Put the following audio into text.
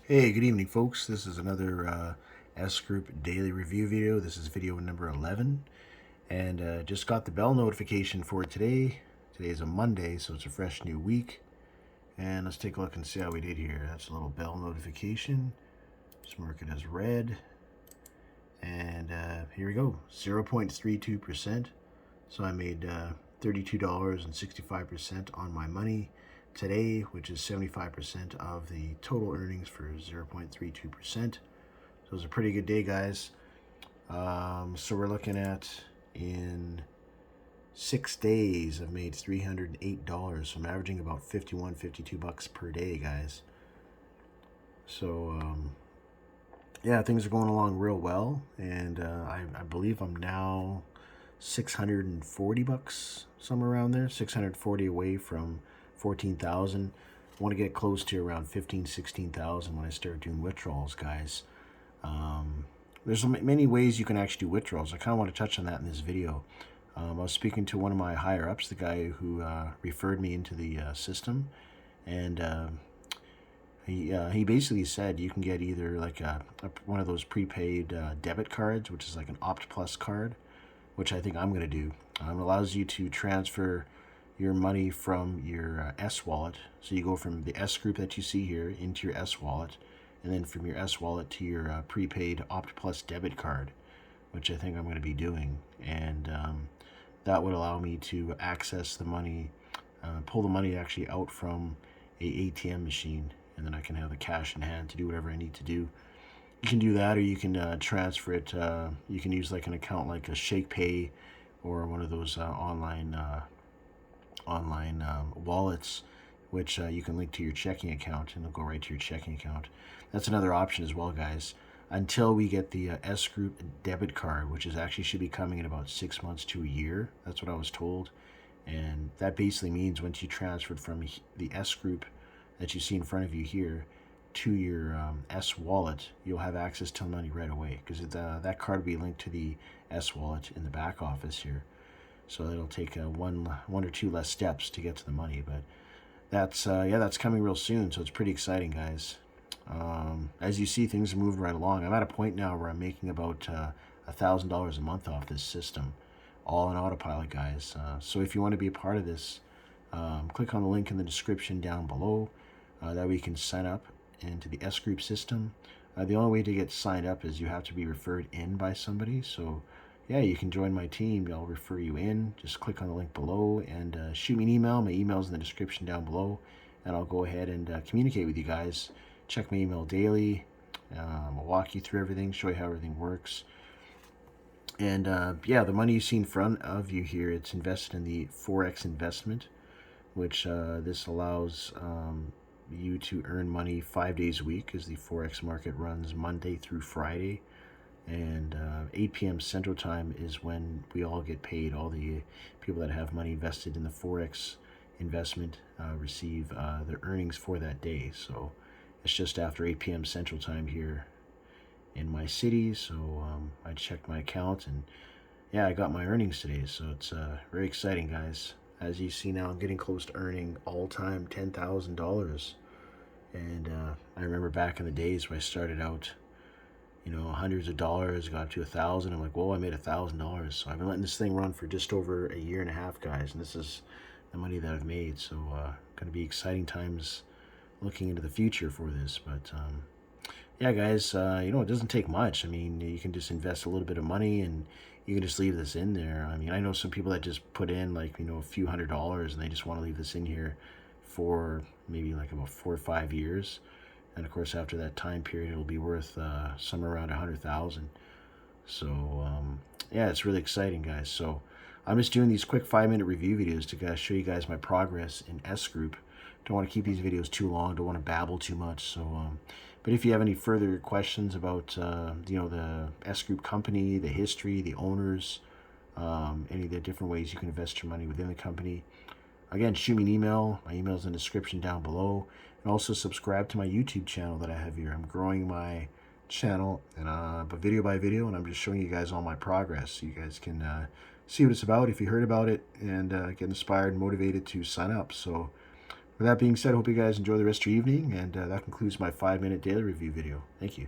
Hey, good evening, folks. This is another S Group daily review video. This is video number 11, and just got the bell notification for today. Today is a Monday, so it's a fresh new week. And let's take a look and see how we did here. That's a little bell notification. Just mark it as red. And here we go, 0.32%. So I made $32.65 on my money today, which is 75% of the total earnings for 0.32%. So it was a pretty good day, guys. So we're looking at in 6 days, I've made $308. So I'm averaging about 51, 52 bucks per day, guys. So yeah, things are going along real well, and I believe I'm now 640 bucks, somewhere around there, 640 away from 14,000. I want to get close to around 15, 16,000 when I start doing withdrawals, guys. There's many ways you can actually do withdrawals. I kind of want to touch on that in this video. I was speaking to one of my higher ups, the guy who referred me into the system, and he basically said you can get either like one of those prepaid debit cards, which is like an Opt Plus card, which I think I'm going to do. It allows you to transfer your money from your S wallet. So you go from the S group that you see here into your S wallet, and then from your S wallet to your prepaid Opt Plus debit card, which I think I'm going to be doing. And that would allow me to access the money, pull the money actually out from a ATM machine, and then I can have the cash in hand to do whatever I need to do. You can do that, or you can transfer it. You can use like an account like a Shake Pay or one of those online wallets, which you can link to your checking account, and it'll go right to your checking account. That's another option as well, guys. Until we get the S Group debit card, which is actually should be coming in about 6 months to a year. That's what I was told, and that basically means once you transferred from the S Group that you see in front of you here to your S wallet, you'll have access to the money right away, because that card will be linked to the S wallet in the back office here. So it'll take one or two less steps to get to the money. But that's coming real soon. So it's pretty exciting, guys. As you see, things are moving right along. I'm at a point now where I'm making about $1,000 a month off this system, all on autopilot, guys. So if you want to be a part of this, click on the link in the description down below. That way you can sign up into the S Group system. The only way to get signed up is you have to be referred in by somebody. So yeah, you can join my team. I'll refer you in. Just click on the link below and shoot me an email. My email's in the description down below, and I'll go ahead and communicate with you guys. Check my email daily. I'll walk you through everything, show you how everything works. And yeah, the money you see in front of you here, it's invested in the Forex investment, which this allows you to earn money 5 days a week, as the Forex market runs Monday through Friday. And 8 p.m. Central Time is when we all get paid. All the people that have money invested in the Forex investment receive their earnings for that day. So it's just after 8 p.m. Central Time here in my city. So I checked my account, and yeah, I got my earnings today. So it's very exciting, guys. As you see now, I'm getting close to earning all-time $10,000. And I remember back in the days when I started out, hundreds of dollars, got to 1,000. I'm like, whoa, I made $1,000. So I've been letting this thing run for just over a year and a half, guys, and this is the money that I've made. So going to be exciting times looking into the future for this. But yeah, guys, it doesn't take much. I mean, you can just invest a little bit of money, and you can just leave this in there. I mean, I know some people that just put in like a few $100s, and they just want to leave this in here for maybe like about 4 or 5 years. And of course, after that time period, it'll be worth somewhere around 100,000. So yeah, it's really exciting, guys. So I'm just doing these quick 5-minute review videos to show you guys my progress in S Group. Don't want to keep these videos too long. Don't want to babble too much. So, but if you have any further questions about the S Group company, the history, the owners, any of the different ways you can invest your money within the company, again, shoot me an email. My email's in the description down below. And also subscribe to my YouTube channel that I have here. I'm growing my channel and video by video, and I'm just showing you guys all my progress so you guys can see what it's about if you heard about it, and get inspired and motivated to sign up. So With that being said, I hope you guys enjoy the rest of your evening, and that concludes my 5-minute daily review video. Thank you.